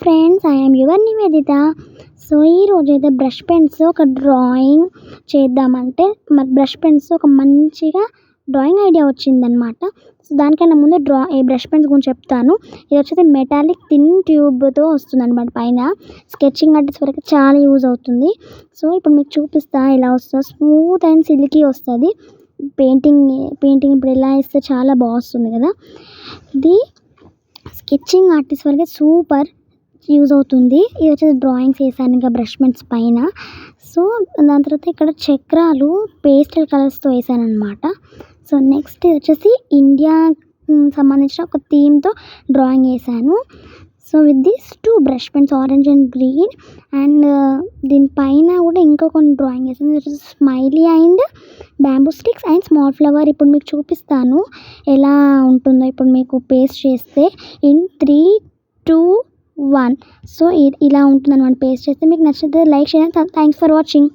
Friends, I am your Nivedita. So ఈరోజైతే brush pens ఒక drawing చేద్దామంటే బ్రష్ పెన్స్ ఒక మంచిగా డ్రాయింగ్ ఐడియా వచ్చిందనమాట. సో దానికన్నా ముందు ఈ బ్రష్ పెన్స్ గురించి చెప్తాను. ఇది వచ్చేసి మెటాలిక్ థిన్ ట్యూబ్తో వస్తుంది అనమాట. పైన స్కెచింగ్ ఆర్టిస్ట్ వరకు చాలా యూజ్ అవుతుంది. సో ఇప్పుడు మీకు చూపిస్తా ఎలా వస్తుందో. స్మూత్ అండ్ సిల్కీ వస్తుంది. పెయింటింగ్ ఇప్పుడు ఎలా ఇస్తే చాలా బాగుంది కదా. ఇది స్కెచింగ్ ఆర్టిస్ట్ వరకు సూపర్ యూజ్ అవుతుంది. ఇది వచ్చేసి డ్రాయింగ్స్ వేసాను ఇంకా బ్రష్ పెన్స్ పైన. సో దాని తర్వాత ఇక్కడ చక్రాలు పేస్టల్ కలర్స్తో వేసాను అనమాట. సో నెక్స్ట్ ఇది వచ్చేసి ఇండియా సంబంధించిన ఒక థీమ్తో డ్రాయింగ్ వేసాను. So with this 2 brush pens, orange and green. And దీనిపైన కూడా ఇంకో కొన్ని డ్రాయింగ్ వేసాను. ఇది వచ్చేసి smiley and bamboo sticks and small flower. ఇప్పుడు మీకు చూపిస్తాను ఎలా ఉంటుందో. ఇప్పుడు మీకు పేస్ట్ చేస్తే ఇన్ 3, 2, 1. సో ఇలా ఉంటుంది అనమాట. పేస్ట్ చేస్తే మీకు నచ్చితే లైక్ చేయండి. Thanks for watching.